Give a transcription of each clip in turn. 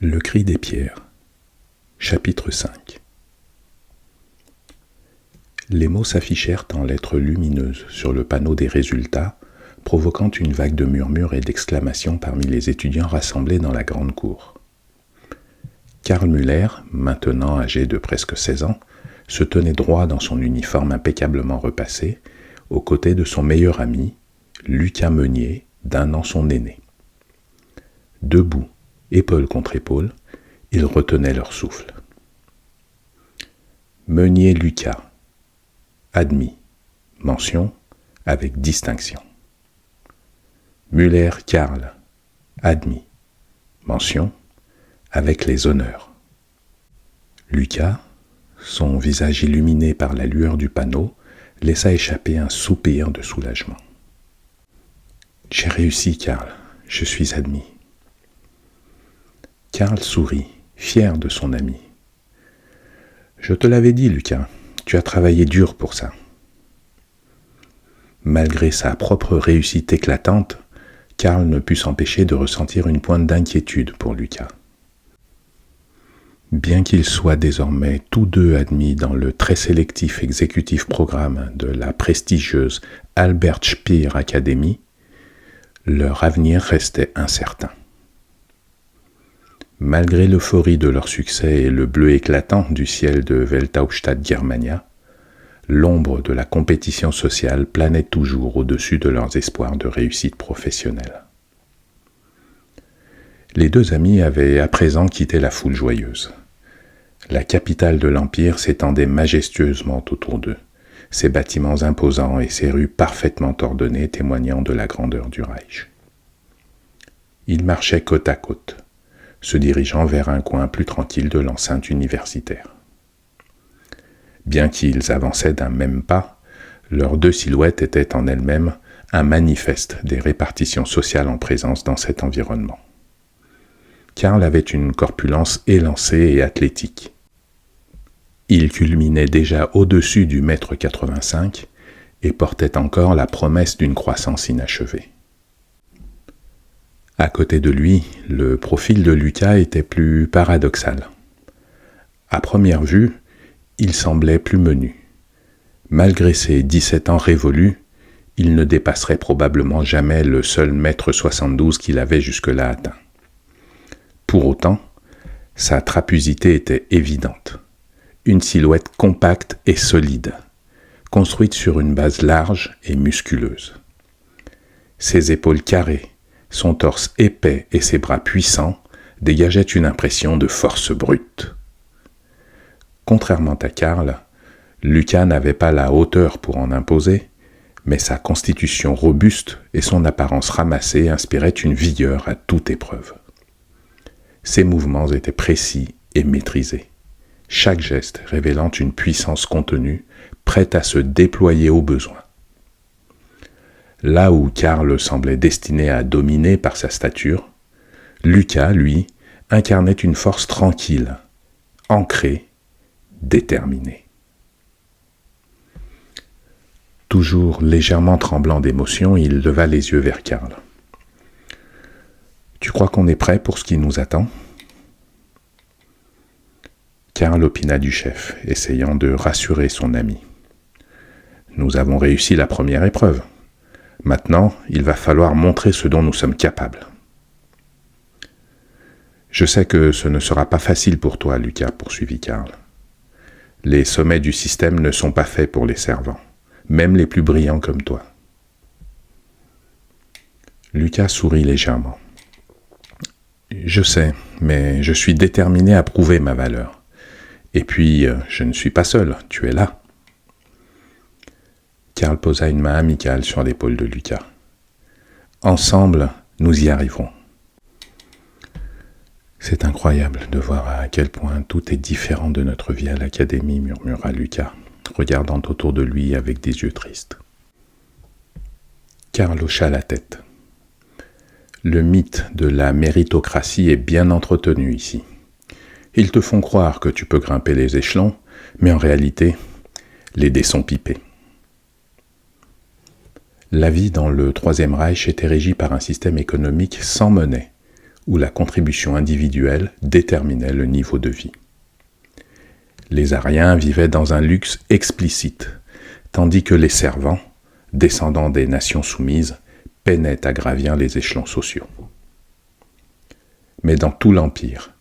Le cri des pierres. Chapitre 5. Les mots s'affichèrent en lettres lumineuses sur le panneau des résultats, provoquant une vague de murmures et d'exclamations parmi les étudiants rassemblés dans la grande cour. Karl Müller, maintenant âgé de presque 16 ans, se tenait droit dans son uniforme impeccablement repassé, aux côtés de son meilleur ami, Lucas Meunier, d'1 an son aîné. Debout, épaule contre épaule, ils retenaient leur souffle. Meunier Lucas, admis, mention, avec distinction. Müller Karl, admis, mention, avec les honneurs. Lucas, son visage illuminé par la lueur du panneau, laissa échapper un soupir de soulagement. « J'ai réussi, Karl, je suis admis. » Karl sourit, fier de son ami. « Je te l'avais dit, Lucas, tu as travaillé dur pour ça. » Malgré sa propre réussite éclatante, Karl ne put s'empêcher de ressentir une pointe d'inquiétude pour Lucas. Bien qu'ils soient désormais tous deux admis dans le très sélectif exécutif programme de la prestigieuse Albert Speer Academy, leur avenir restait incertain. Malgré l'euphorie de leur succès et le bleu éclatant du ciel de Welthauptstadt Germania, l'ombre de la compétition sociale planait toujours au-dessus de leurs espoirs de réussite professionnelle. Les deux amis avaient à présent quitté la foule joyeuse. La capitale de l'Empire s'étendait majestueusement autour d'eux, ses bâtiments imposants et ses rues parfaitement ordonnées témoignant de la grandeur du Reich. Ils marchaient côte à côte, se dirigeant vers un coin plus tranquille de l'enceinte universitaire. Bien qu'ils avançaient d'un même pas, leurs deux silhouettes étaient en elles-mêmes un manifeste des répartitions sociales en présence dans cet environnement. Karl avait une corpulence élancée et athlétique. Il culminait déjà au-dessus du 1,85 m et portait encore la promesse d'une croissance inachevée. À côté de lui, le profil de Lucas était plus paradoxal. À première vue, il semblait plus menu. Malgré ses 17 ans révolus, il ne dépasserait probablement jamais le seul 1,72 m qu'il avait jusque-là atteint. Pour autant, sa trapusité était évidente. Une silhouette compacte et solide, construite sur une base large et musculeuse. Ses épaules carrées, son torse épais et ses bras puissants dégageaient une impression de force brute. Contrairement à Karl, Lucas n'avait pas la hauteur pour en imposer, mais sa constitution robuste et son apparence ramassée inspiraient une vigueur à toute épreuve. Ses mouvements étaient précis et maîtrisés, chaque geste révélant une puissance contenue, prête à se déployer au besoin. Là où Karl semblait destiné à dominer par sa stature, Lucas, lui, incarnait une force tranquille, ancrée, déterminée. Toujours légèrement tremblant d'émotion, il leva les yeux vers Karl. « Tu crois qu'on est prêt pour ce qui nous attend ?» Karl opina du chef, essayant de rassurer son ami. « Nous avons réussi la première épreuve. Maintenant, il va falloir montrer ce dont nous sommes capables. » « Je sais que ce ne sera pas facile pour toi, Lucas, poursuivit Karl. Les sommets du système ne sont pas faits pour les servants, même les plus brillants comme toi. » Lucas sourit légèrement. « Je sais, mais je suis déterminé à prouver ma valeur. Et puis, je ne suis pas seul, tu es là. » Karl posa une main amicale sur l'épaule de Lucas. « Ensemble, nous y arriverons. » « C'est incroyable de voir à quel point tout est différent de notre vie à l'académie, » murmura Lucas, regardant autour de lui avec des yeux tristes. Karl hocha la tête. « Le mythe de la méritocratie est bien entretenu ici. Ils te font croire que tu peux grimper les échelons, mais en réalité, les dés sont pipés. » La vie dans le Troisième Reich était régie par un système économique sans monnaie, où la contribution individuelle déterminait le niveau de vie. Les Aryens vivaient dans un luxe explicite, tandis que les servants, descendants des nations soumises, peinaient à gravir les échelons sociaux. Mais dans tout l'Empire,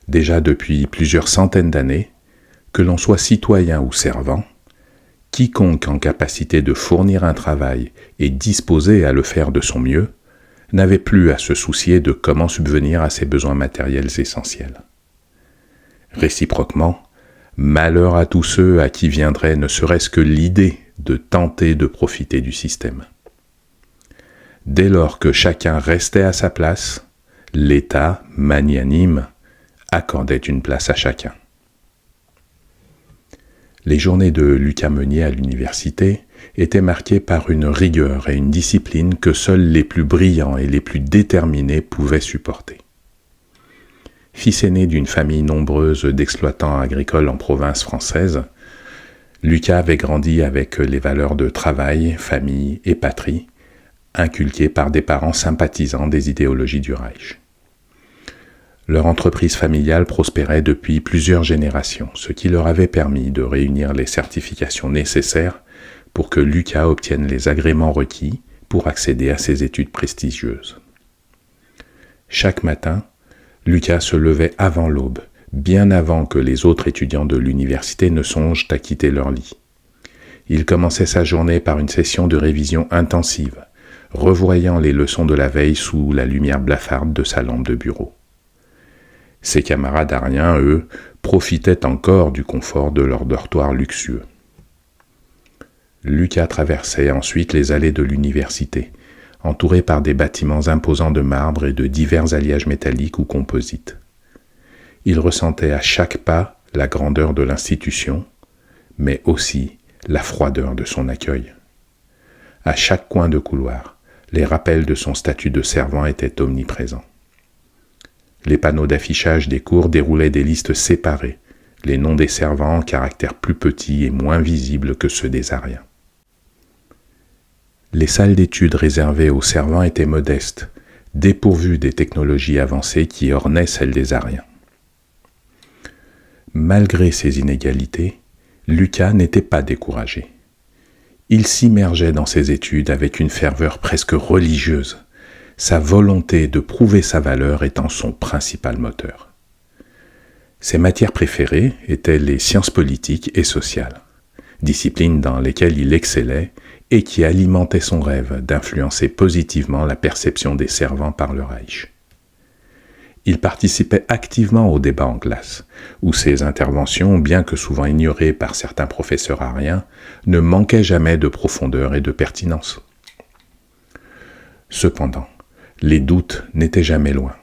déjà depuis plusieurs centaines d'années, que l'on soit citoyen ou servant, quiconque en capacité de fournir un travail et disposé à le faire de son mieux, n'avait plus à se soucier de comment subvenir à ses besoins matériels essentiels. Réciproquement, malheur à tous ceux à qui viendrait ne serait-ce que l'idée de tenter de profiter du système. Dès lors que chacun restait à sa place, l'État, magnanime, accordait une place à chacun. Les journées de Lucas Meunier à l'université étaient marquées par une rigueur et une discipline que seuls les plus brillants et les plus déterminés pouvaient supporter. Fils aîné d'une famille nombreuse d'exploitants agricoles en province française, Lucas avait grandi avec les valeurs de travail, famille et patrie, inculquées par des parents sympathisants des idéologies du Reich. Leur entreprise familiale prospérait depuis plusieurs générations, ce qui leur avait permis de réunir les certifications nécessaires pour que Lucas obtienne les agréments requis pour accéder à ses études prestigieuses. Chaque matin, Lucas se levait avant l'aube, bien avant que les autres étudiants de l'université ne songent à quitter leur lit. Il commençait sa journée par une session de révision intensive, revoyant les leçons de la veille sous la lumière blafarde de sa lampe de bureau. Ses camarades aryens, eux, profitaient encore du confort de leur dortoir luxueux. Lucas traversait ensuite les allées de l'université, entouré par des bâtiments imposants de marbre et de divers alliages métalliques ou composites. Il ressentait à chaque pas la grandeur de l'institution, mais aussi la froideur de son accueil. À chaque coin de couloir, les rappels de son statut de servant étaient omniprésents. Les panneaux d'affichage des cours déroulaient des listes séparées, les noms des servants en caractères plus petits et moins visibles que ceux des Aryens. Les salles d'études réservées aux servants étaient modestes, dépourvues des technologies avancées qui ornaient celles des Aryens. Malgré ces inégalités, Lucas n'était pas découragé. Il s'immergeait dans ses études avec une ferveur presque religieuse, sa volonté de prouver sa valeur étant son principal moteur. Ses matières préférées étaient les sciences politiques et sociales, disciplines dans lesquelles il excellait et qui alimentaient son rêve d'influencer positivement la perception des servants par le Reich. Il participait activement aux débats en classe, où ses interventions, bien que souvent ignorées par certains professeurs aryens, ne manquaient jamais de profondeur et de pertinence. Cependant, les doutes n'étaient jamais loin.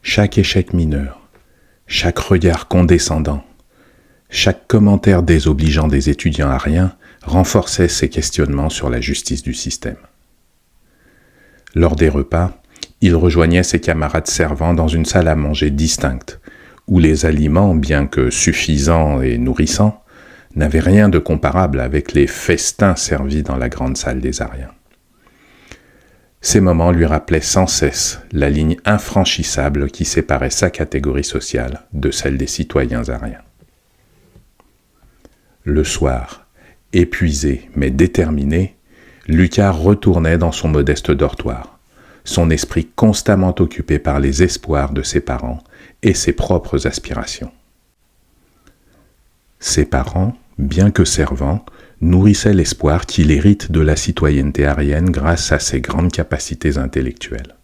Chaque échec mineur, chaque regard condescendant, chaque commentaire désobligeant des étudiants aryens renforçait ses questionnements sur la justice du système. Lors des repas, il rejoignait ses camarades servants dans une salle à manger distincte, où les aliments, bien que suffisants et nourrissants, n'avaient rien de comparable avec les festins servis dans la grande salle des Aryens. Ces moments lui rappelaient sans cesse la ligne infranchissable qui séparait sa catégorie sociale de celle des citoyens aryens. Le soir, épuisé mais déterminé, Lucas retournait dans son modeste dortoir, son esprit constamment occupé par les espoirs de ses parents et ses propres aspirations. Ses parents, bien que servants, nourrissaient l'espoir qu'il hérite de la citoyenneté aryenne grâce à ses grandes capacités intellectuelles.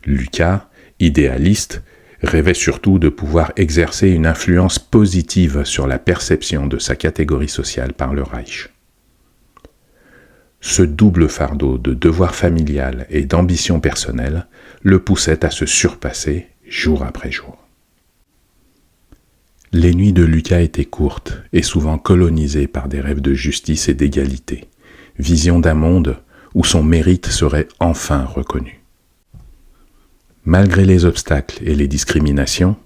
Lucas, idéaliste, rêvait surtout de pouvoir exercer une influence positive sur la perception de sa catégorie sociale par le Reich. Ce double fardeau de devoir familial et d'ambition personnelle le poussait à se surpasser jour après jour. Les nuits de Lucas étaient courtes et souvent colonisées par des rêves de justice et d'égalité, vision d'un monde où son mérite serait enfin reconnu. Malgré les obstacles et les discriminations,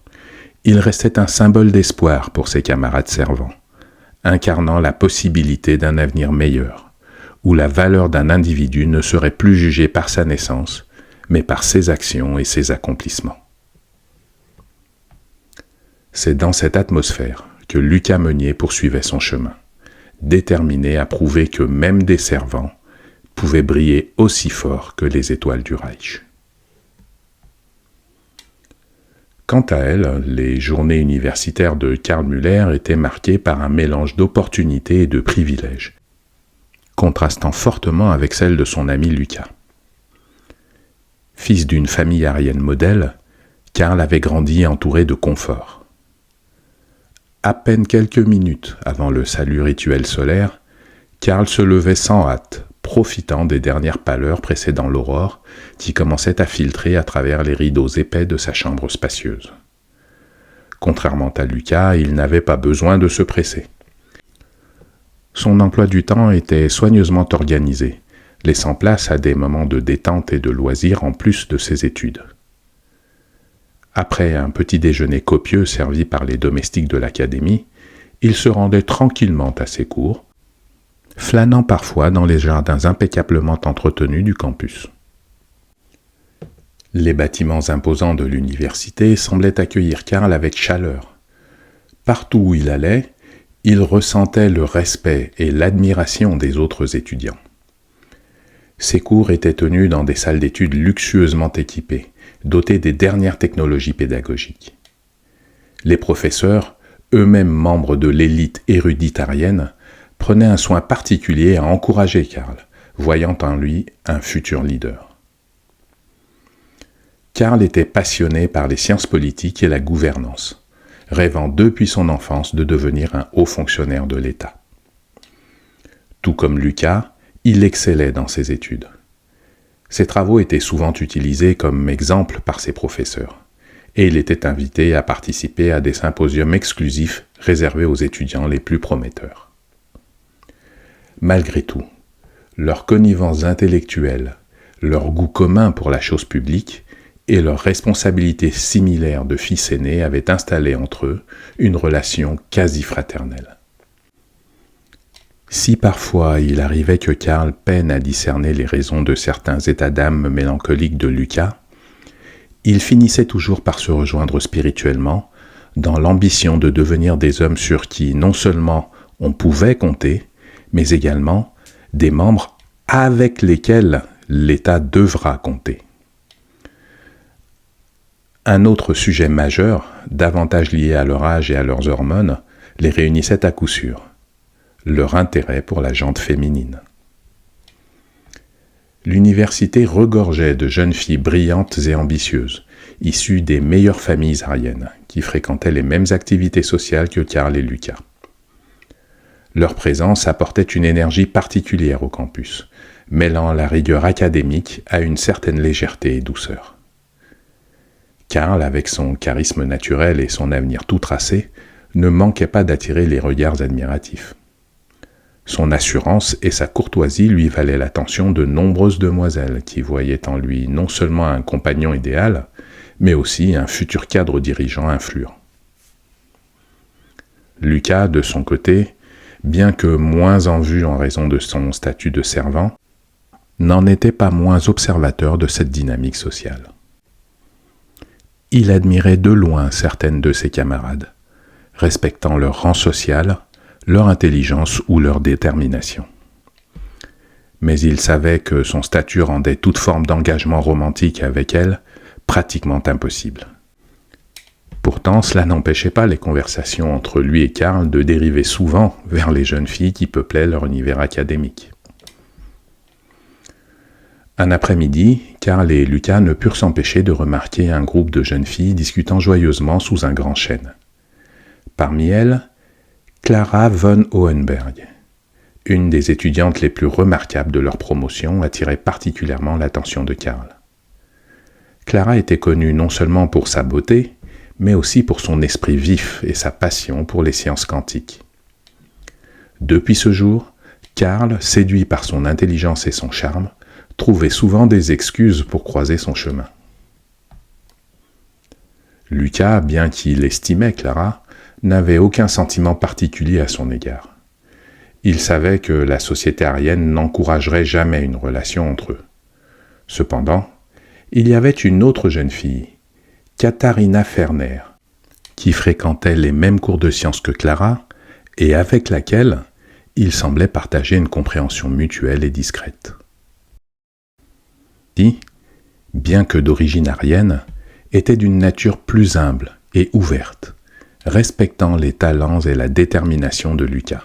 il restait un symbole d'espoir pour ses camarades servants, incarnant la possibilité d'un avenir meilleur, où la valeur d'un individu ne serait plus jugée par sa naissance, mais par ses actions et ses accomplissements. C'est dans cette atmosphère que Lucas Meunier poursuivait son chemin, déterminé à prouver que même des servants pouvaient briller aussi fort que les étoiles du Reich. Quant à elle, les journées universitaires de Karl Müller étaient marquées par un mélange d'opportunités et de privilèges, contrastant fortement avec celle de son ami Lucas. Fils d'une famille aryenne modèle, Karl avait grandi entouré de confort. À peine quelques minutes avant le salut rituel solaire, Karl se levait sans hâte, profitant des dernières pâleurs précédant l'aurore qui commençait à filtrer à travers les rideaux épais de sa chambre spacieuse. Contrairement à Lucas, il n'avait pas besoin de se presser. Son emploi du temps était soigneusement organisé, laissant place à des moments de détente et de loisirs en plus de ses études. Après un petit déjeuner copieux servi par les domestiques de l'académie, il se rendait tranquillement à ses cours, flânant parfois dans les jardins impeccablement entretenus du campus. Les bâtiments imposants de l'université semblaient accueillir Karl avec chaleur. Partout où il allait, il ressentait le respect et l'admiration des autres étudiants. Ses cours étaient tenus dans des salles d'études luxueusement équipées, dotées des dernières technologies pédagogiques. Les professeurs, eux-mêmes membres de l'élite érudite aryenne, prenaient un soin particulier à encourager Karl, voyant en lui un futur leader. Karl était passionné par les sciences politiques et la gouvernance, rêvant depuis son enfance de devenir un haut fonctionnaire de l'État. Tout comme Lucas, il excellait dans ses études. Ses travaux étaient souvent utilisés comme exemple par ses professeurs, et il était invité à participer à des symposiums exclusifs réservés aux étudiants les plus prometteurs. Malgré tout, leur connivence intellectuelle, leur goût commun pour la chose publique et leur responsabilité similaire de fils aîné avaient installé entre eux une relation quasi fraternelle. Si parfois il arrivait que Karl peine à discerner les raisons de certains états d'âme mélancoliques de Lucas, il finissait toujours par se rejoindre spirituellement dans l'ambition de devenir des hommes sur qui non seulement on pouvait compter, mais également des membres avec lesquels l'État devra compter. Un autre sujet majeur, davantage lié à leur âge et à leurs hormones, les réunissait à coup sûr: leur intérêt pour la gente féminine. L'université regorgeait de jeunes filles brillantes et ambitieuses, issues des meilleures familles aryennes, qui fréquentaient les mêmes activités sociales que Karl et Lucas. Leur présence apportait une énergie particulière au campus, mêlant la rigueur académique à une certaine légèreté et douceur. Karl, avec son charisme naturel et son avenir tout tracé, ne manquait pas d'attirer les regards admiratifs. Son assurance et sa courtoisie lui valaient l'attention de nombreuses demoiselles qui voyaient en lui non seulement un compagnon idéal, mais aussi un futur cadre dirigeant influent. Lucas, de son côté, bien que moins en vue en raison de son statut de servant, n'en était pas moins observateur de cette dynamique sociale. Il admirait de loin certaines de ses camarades, respectant leur rang social, leur intelligence ou leur détermination. Mais il savait que son statut rendait toute forme d'engagement romantique avec elle pratiquement impossible. Pourtant, cela n'empêchait pas les conversations entre lui et Karl de dériver souvent vers les jeunes filles qui peuplaient leur univers académique. Un après-midi, Karl et Lucas ne purent s'empêcher de remarquer un groupe de jeunes filles discutant joyeusement sous un grand chêne. Parmi elles, Clara von Hohenberg, une des étudiantes les plus remarquables de leur promotion, attirait particulièrement l'attention de Karl. Clara était connue non seulement pour sa beauté, mais aussi pour son esprit vif et sa passion pour les sciences quantiques. Depuis ce jour, Karl, séduit par son intelligence et son charme, trouvait souvent des excuses pour croiser son chemin. Lucas, bien qu'il estimait Clara, n'avait aucun sentiment particulier à son égard. Il savait que la société aryenne n'encouragerait jamais une relation entre eux. Cependant, il y avait une autre jeune fille, Katharina Ferner, qui fréquentait les mêmes cours de sciences que Clara et avec laquelle il semblait partager une compréhension mutuelle et discrète. Qui, bien que d'origine aryenne, était d'une nature plus humble et ouverte, respectant les talents et la détermination de Lucas.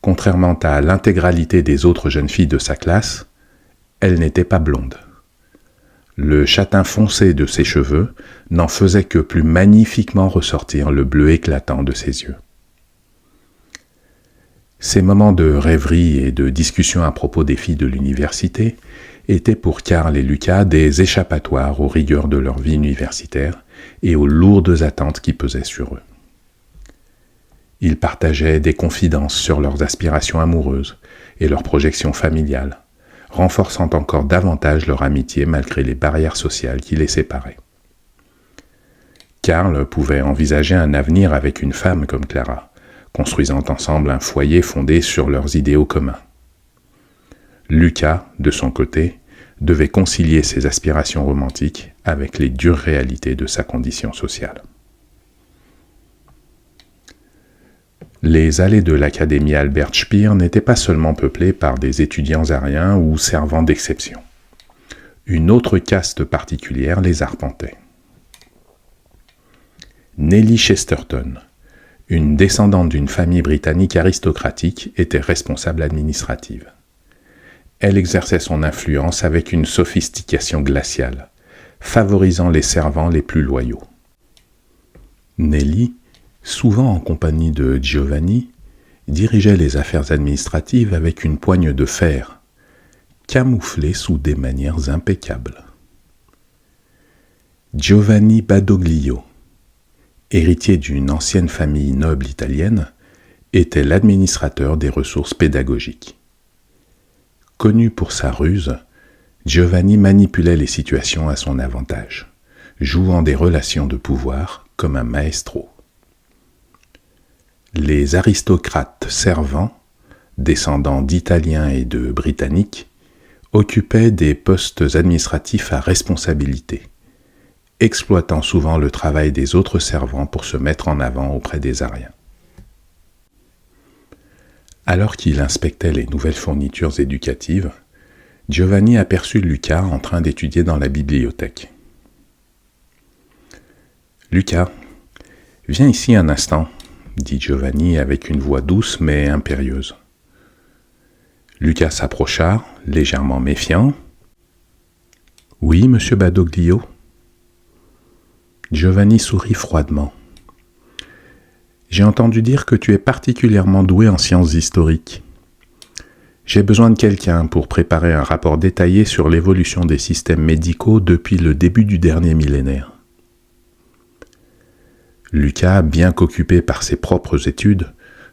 Contrairement à l'intégralité des autres jeunes filles de sa classe, elle n'était pas blonde. Le châtain foncé de ses cheveux n'en faisait que plus magnifiquement ressortir le bleu éclatant de ses yeux. Ces moments de rêverie et de discussion à propos des filles de l'université étaient pour Karl et Lucas des échappatoires aux rigueurs de leur vie universitaire et aux lourdes attentes qui pesaient sur eux. Ils partageaient des confidences sur leurs aspirations amoureuses et leurs projections familiales, renforçant encore davantage leur amitié malgré les barrières sociales qui les séparaient. Karl pouvait envisager un avenir avec une femme comme Clara, construisant ensemble un foyer fondé sur leurs idéaux communs. Lucas, de son côté, devait concilier ses aspirations romantiques avec les dures réalités de sa condition sociale. Les allées de l'Académie Albert Speer n'étaient pas seulement peuplées par des étudiants aryens ou servants d'exception. Une autre caste particulière les arpentait. Nellie Chesterton, une descendante d'une famille britannique aristocratique, était responsable administrative. Elle exerçait son influence avec une sophistication glaciale, favorisant les servants les plus loyaux. Nellie, souvent en compagnie de Giovanni, dirigeait les affaires administratives avec une poigne de fer, camouflée sous des manières impeccables. Giovanni Badoglio, héritier d'une ancienne famille noble italienne, était l'administrateur des ressources pédagogiques. Connu pour sa ruse, Giovanni manipulait les situations à son avantage, jouant des relations de pouvoir comme un maestro. Les aristocrates servants, descendants d'Italiens et de Britanniques, occupaient des postes administratifs à responsabilité, exploitant souvent le travail des autres servants pour se mettre en avant auprès des Aryens. Alors qu'il inspectait les nouvelles fournitures éducatives, Giovanni aperçut Lucas en train d'étudier dans la bibliothèque. « Lucas, viens ici un instant », dit Giovanni avec une voix douce mais impérieuse. Lucas s'approcha, légèrement méfiant. « Oui, monsieur Badoglio ?» Giovanni sourit froidement. « J'ai entendu dire que tu es particulièrement doué en sciences historiques. J'ai besoin de quelqu'un pour préparer un rapport détaillé sur l'évolution des systèmes médicaux depuis le début du dernier millénaire. » Lucas, bien qu'occupé par ses propres études,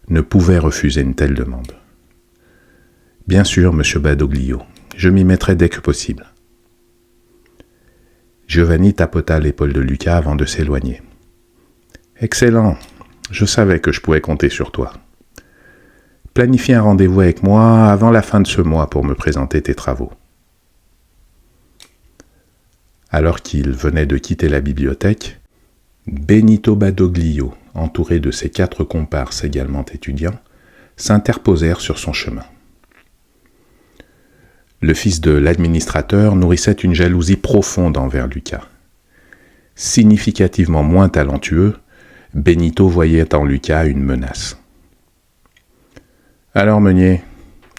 ne pouvait refuser une telle demande. « Bien sûr, monsieur Badoglio, je m'y mettrai dès que possible. » Giovanni tapota l'épaule de Lucas avant de s'éloigner. « Excellent, je savais que je pouvais compter sur toi. Planifie un rendez-vous avec moi avant la fin de ce mois pour me présenter tes travaux. » Alors qu'il venait de quitter la bibliothèque, Benito Badoglio, entouré de ses 4 comparses également étudiants, s'interposèrent sur son chemin. Le fils de l'administrateur nourrissait une jalousie profonde envers Lucas. Significativement moins talentueux, Benito voyait en Lucas une menace. « Alors, Meunier,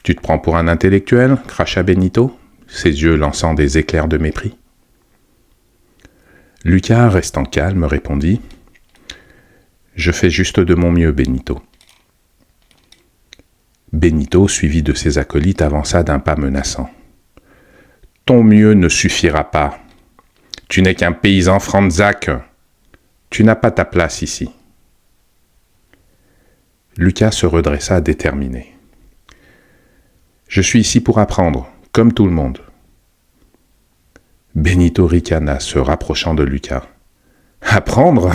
tu te prends pour un intellectuel ?» cracha Benito, ses yeux lançant des éclairs de mépris. Lucas, restant calme, répondit « Je fais juste de mon mieux, Benito. » Benito, suivi de ses acolytes, avança d'un pas menaçant. « Ton mieux ne suffira pas. Tu n'es qu'un paysan franzac. Tu n'as pas ta place ici. » Lucas se redressa déterminé. « Je suis ici pour apprendre, comme tout le monde. » Benito ricana, se rapprochant de Lucas. « Apprendre ?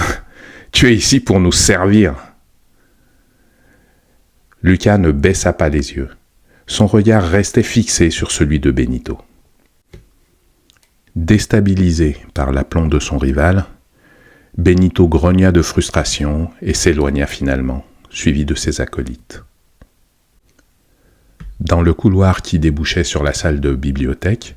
Tu es ici pour nous servir. » Lucas ne baissa pas les yeux. Son regard restait fixé sur celui de Benito. Déstabilisé par l'aplomb de son rival, Benito grogna de frustration et s'éloigna finalement, suivi de ses acolytes. Dans le couloir qui débouchait sur la salle de bibliothèque,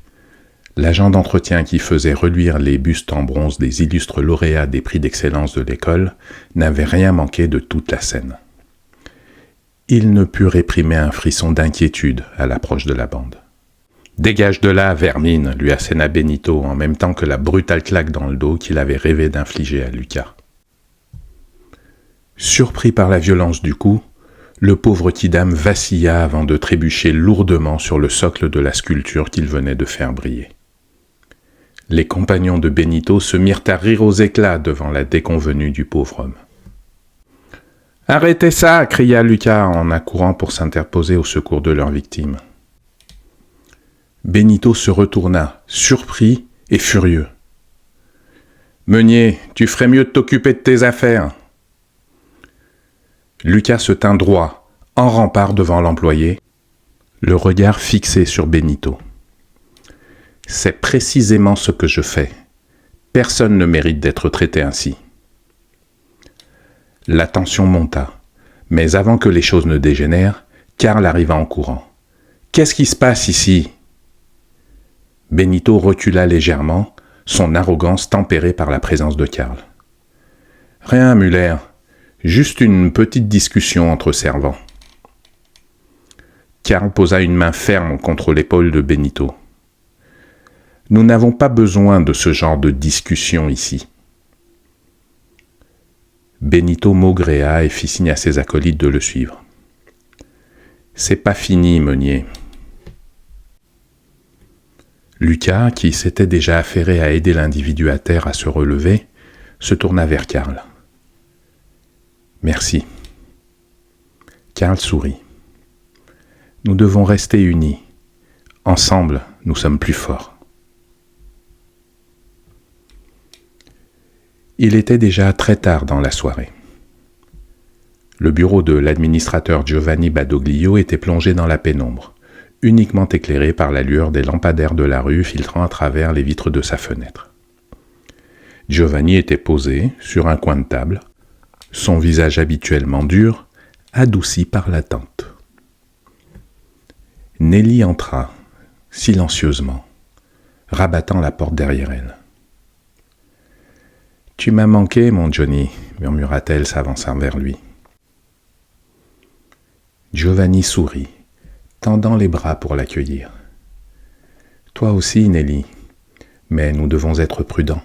l'agent d'entretien qui faisait reluire les bustes en bronze des illustres lauréats des prix d'excellence de l'école n'avait rien manqué de toute la scène. Il ne put réprimer un frisson d'inquiétude à l'approche de la bande. « Dégage de là, vermine !» lui asséna Benito en même temps que la brutale claque dans le dos qu'il avait rêvé d'infliger à Lucas. Surpris par la violence du coup, le pauvre Kidam vacilla avant de trébucher lourdement sur le socle de la sculpture qu'il venait de faire briller. Les compagnons de Benito se mirent à rire aux éclats devant la déconvenue du pauvre homme. « Arrêtez ça !» cria Lucas en accourant pour s'interposer au secours de leur victime. Benito se retourna, surpris et furieux. « Meunier, tu ferais mieux de t'occuper de tes affaires !» Lucas se tint droit, en rempart devant l'employé, le regard fixé sur Benito. « C'est précisément ce que je fais. Personne ne mérite d'être traité ainsi. » La tension monta, mais avant que les choses ne dégénèrent, Karl arriva en courant. « Qu'est-ce qui se passe ici ?» Benito recula légèrement, son arrogance tempérée par la présence de Karl. « Rien, Muller. Juste une petite discussion entre servants. » Karl posa une main ferme contre l'épaule de Benito. « Nous n'avons pas besoin de ce genre de discussion ici. » Benito maugréa et fit signe à ses acolytes de le suivre. « C'est pas fini, meunier. » Lucas, qui s'était déjà affairé à aider l'individu à terre à se relever, se tourna vers Karl. « Merci. » Karl sourit. « Nous devons rester unis. Ensemble, nous sommes plus forts. » Il était déjà très tard dans la soirée. Le bureau de l'administrateur Giovanni Badoglio était plongé dans la pénombre, uniquement éclairé par la lueur des lampadaires de la rue filtrant à travers les vitres de sa fenêtre. Giovanni était posé sur un coin de table, son visage habituellement dur, adouci par l'attente. Nelly entra, silencieusement, rabattant la porte derrière elle. « Tu m'as manqué, mon Johnny » murmura-t-elle s'avançant vers lui. Giovanni sourit, tendant les bras pour l'accueillir. « Toi aussi, Nelly, mais nous devons être prudents.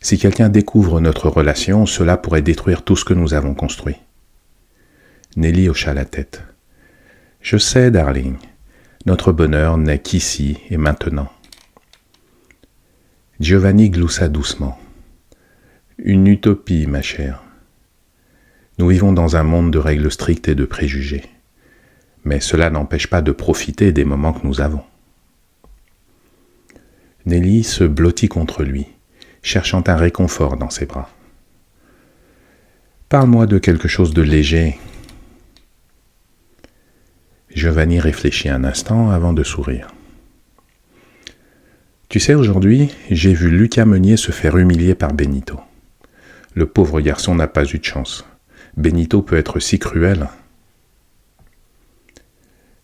Si quelqu'un découvre notre relation, cela pourrait détruire tout ce que nous avons construit. » Nelly hocha la tête. « Je sais, darling, notre bonheur n'est qu'ici et maintenant. » Giovanni gloussa doucement. « Une utopie, ma chère. Nous vivons dans un monde de règles strictes et de préjugés. Mais cela n'empêche pas de profiter des moments que nous avons. » Nelly se blottit contre lui, cherchant un réconfort dans ses bras. « Parle-moi de quelque chose de léger. » Giovanni réfléchit un instant avant de sourire. « Tu sais, aujourd'hui, j'ai vu Lucas Meunier se faire humilier par Benito. Le pauvre garçon n'a pas eu de chance. Benito peut être si cruel. »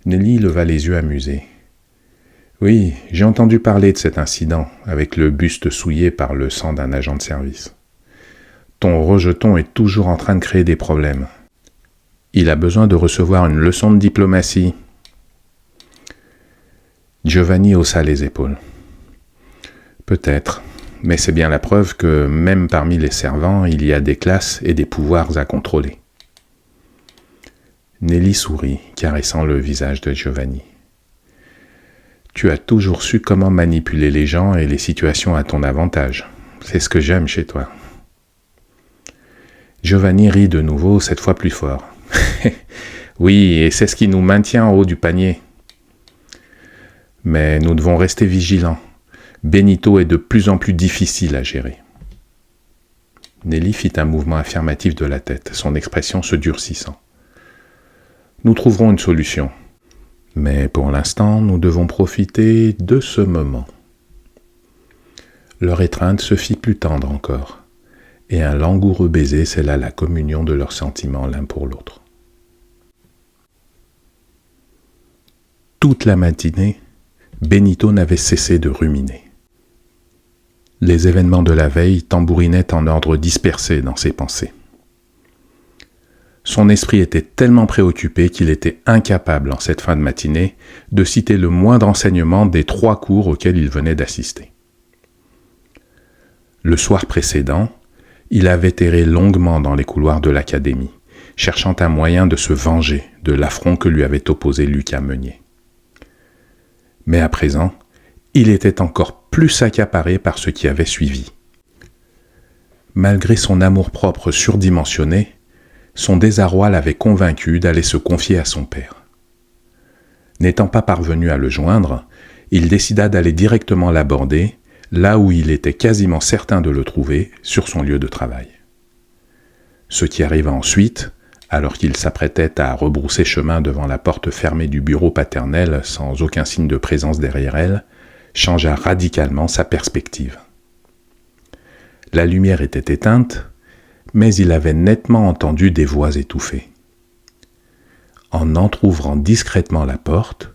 Nelly leva les yeux amusée. « Oui, j'ai entendu parler de cet incident, avec le buste souillé par le sang d'un agent de service. Ton rejeton est toujours en train de créer des problèmes. Il a besoin de recevoir une leçon de diplomatie. » Giovanni haussa les épaules. « Peut-être, mais c'est bien la preuve que, même parmi les servants, il y a des classes et des pouvoirs à contrôler. » Nelly sourit, caressant le visage de Giovanni. « Tu as toujours su comment manipuler les gens et les situations à ton avantage. C'est ce que j'aime chez toi. » Giovanni rit de nouveau, cette fois plus fort. « Oui, et c'est ce qui nous maintient en haut du panier. Mais nous devons rester vigilants. Benito est de plus en plus difficile à gérer. » Nelly fit un mouvement affirmatif de la tête, son expression se durcissant. « Nous trouverons une solution. Mais pour l'instant, nous devons profiter de ce moment. » Leur étreinte se fit plus tendre encore, et un langoureux baiser scella la communion de leurs sentiments l'un pour l'autre. Toute la matinée, Benito n'avait cessé de ruminer. Les événements de la veille tambourinaient en ordre dispersé dans ses pensées. Son esprit était tellement préoccupé qu'il était incapable, en cette fin de matinée, de citer le moindre enseignement des 3 cours auxquels il venait d'assister. Le soir précédent, il avait erré longuement dans les couloirs de l'académie, cherchant un moyen de se venger de l'affront que lui avait opposé Lucas Meunier. Mais à présent, il était encore plus accaparé par ce qui avait suivi. Malgré son amour-propre surdimensionné, son désarroi l'avait convaincu d'aller se confier à son père. N'étant pas parvenu à le joindre, il décida d'aller directement l'aborder, là où il était quasiment certain de le trouver, sur son lieu de travail. Ce qui arriva ensuite, alors qu'il s'apprêtait à rebrousser chemin devant la porte fermée du bureau paternel sans aucun signe de présence derrière elle, changea radicalement sa perspective. La lumière était éteinte, mais il avait nettement entendu des voix étouffées. En entr'ouvrant discrètement la porte,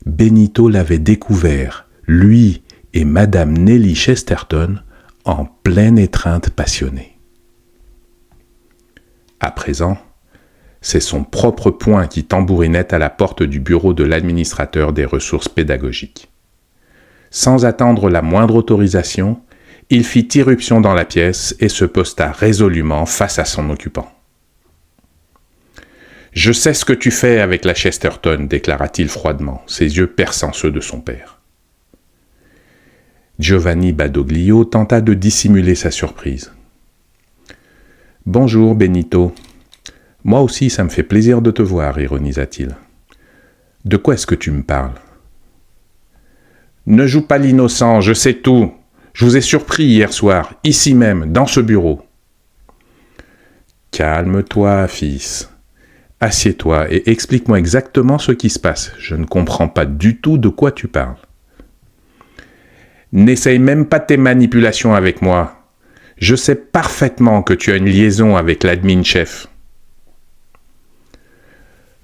Benito l'avait découvert, lui et Madame Nelly Chesterton, en pleine étreinte passionnée. À présent, c'est son propre poing qui tambourinait à la porte du bureau de l'administrateur des ressources pédagogiques. Sans attendre la moindre autorisation, il fit irruption dans la pièce et se posta résolument face à son occupant. « Je sais ce que tu fais avec la Chesterton, déclara-t-il froidement, ses yeux perçant ceux de son père. Giovanni Badoglio tenta de dissimuler sa surprise. « Bonjour, Benito. Moi aussi, ça me fait plaisir de te voir, ironisa-t-il. De quoi est-ce que tu me parles ? Ne joue pas l'innocent, je sais tout. Je vous ai surpris hier soir, ici même, dans ce bureau. Calme-toi, fils. Assieds-toi et explique-moi exactement ce qui se passe. Je ne comprends pas du tout de quoi tu parles. N'essaye même pas tes manipulations avec moi. Je sais parfaitement que tu as une liaison avec l'admin-chef.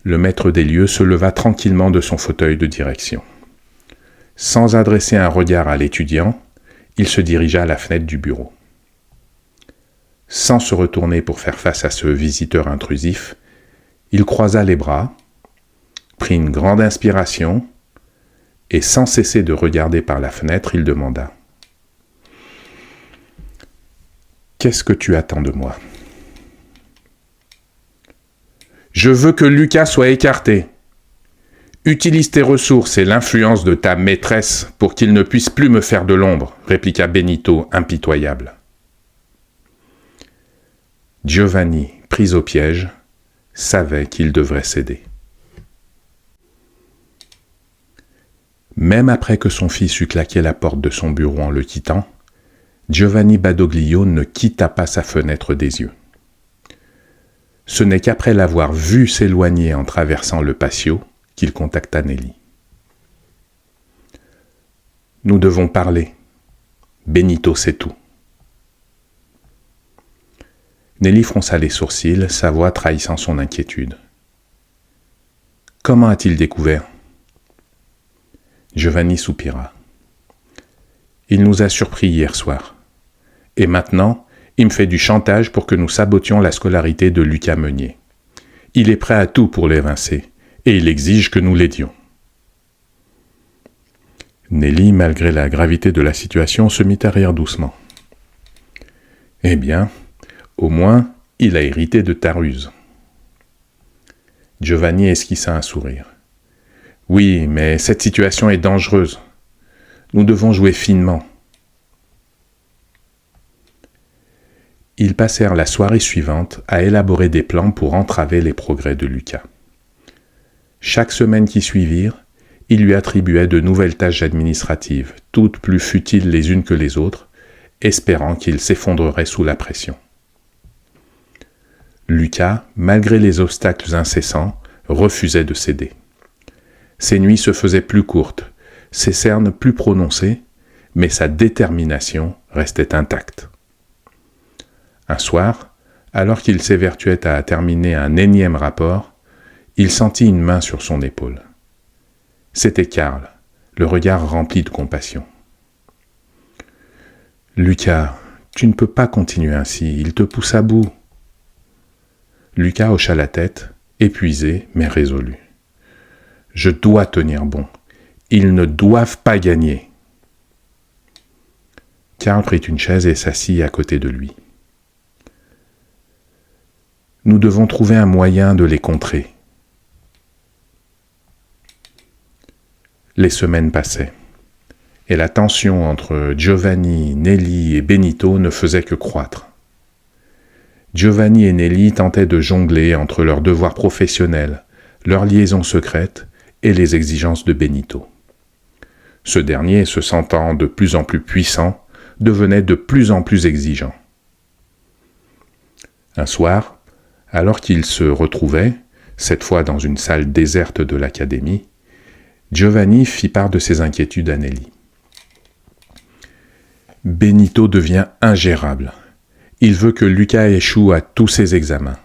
Le maître des lieux se leva tranquillement de son fauteuil de direction. Sans adresser un regard à l'étudiant, il se dirigea à la fenêtre du bureau. Sans se retourner pour faire face à ce visiteur intrusif, il croisa les bras, prit une grande inspiration et sans cesser de regarder par la fenêtre, il demanda « Qu'est-ce que tu attends de moi ?»« Je veux que Lucas soit écarté. Utilise tes ressources et l'influence de ta maîtresse pour qu'il ne puisse plus me faire de l'ombre, répliqua Benito, impitoyable. Giovanni, pris au piège, savait qu'il devrait céder. Même après que son fils eut claqué la porte de son bureau en le quittant, Giovanni Badoglio ne quitta pas sa fenêtre des yeux. Ce n'est qu'après l'avoir vu s'éloigner en traversant le patio qu'il contacta Nelly. « Nous devons parler. Benito sait tout. » Nelly fronça les sourcils, sa voix trahissant son inquiétude. « Comment a-t-il découvert ?» Giovanni soupira. « Il nous a surpris hier soir. Et maintenant, il me fait du chantage pour que nous sabotions la scolarité de Lucas Meunier. Il est prêt à tout pour l'évincer. Et il exige que nous l'aidions. » Nelly, malgré la gravité de la situation, se mit à rire doucement. « Eh bien, au moins, il a hérité de ta ruse. » Giovanni esquissa un sourire. « Oui, mais cette situation est dangereuse. Nous devons jouer finement. » Ils passèrent la soirée suivante à élaborer des plans pour entraver les progrès de Lucas. Chaque semaine qui suivirent, il lui attribuait de nouvelles tâches administratives, toutes plus futiles les unes que les autres, espérant qu'il s'effondrerait sous la pression. Lucas, malgré les obstacles incessants, refusait de céder. Ses nuits se faisaient plus courtes, ses cernes plus prononcées, mais sa détermination restait intacte. Un soir, alors qu'il s'évertuait à terminer un énième rapport, il sentit une main sur son épaule. C'était Karl, le regard rempli de compassion. « Lucas, tu ne peux pas continuer ainsi, il te pousse à bout. » Lucas hocha la tête, épuisé mais résolu. « Je dois tenir bon. Ils ne doivent pas gagner. » Karl prit une chaise et s'assit à côté de lui. « Nous devons trouver un moyen de les contrer. » Les semaines passaient, et la tension entre Giovanni, Nelly et Benito ne faisait que croître. Giovanni et Nelly tentaient de jongler entre leurs devoirs professionnels, leurs liaisons secrètes et les exigences de Benito. Ce dernier, se sentant de plus en plus puissant, devenait de plus en plus exigeant. Un soir, alors qu'ils se retrouvaient, cette fois dans une salle déserte de l'académie, Giovanni fit part de ses inquiétudes à Nelly. « Benito devient ingérable. Il veut que Lucas échoue à tous ses examens.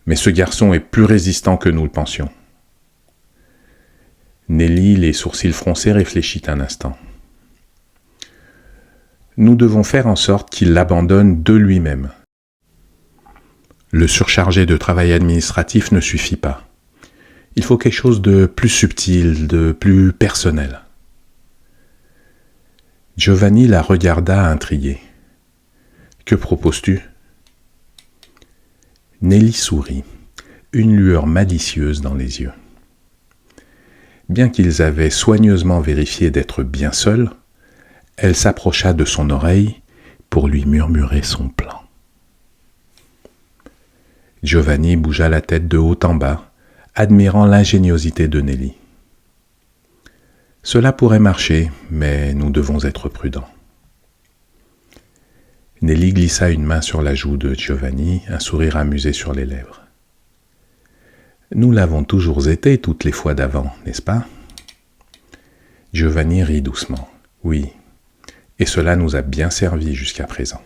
Mais ce garçon est plus résistant que nous le pensions. » Nelly, les sourcils froncés, réfléchit un instant. « Nous devons faire en sorte qu'il l'abandonne de lui-même. Le surcharger de travail administratif ne suffit pas. Il faut quelque chose de plus subtil, de plus personnel. » Giovanni la regarda intrigué. « Que proposes-tu » Nelly sourit, une lueur malicieuse dans les yeux. Bien qu'ils avaient soigneusement vérifié d'être bien seuls, elle s'approcha de son oreille pour lui murmurer son plan. Giovanni bougea la tête de haut en bas, admirant l'ingéniosité de Nelly. « Cela pourrait marcher, mais nous devons être prudents. » Nelly glissa une main sur la joue de Giovanni, un sourire amusé sur les lèvres. « Nous l'avons toujours été toutes les fois d'avant, n'est-ce pas ?» Giovanni rit doucement. « Oui, et cela nous a bien servi jusqu'à présent. »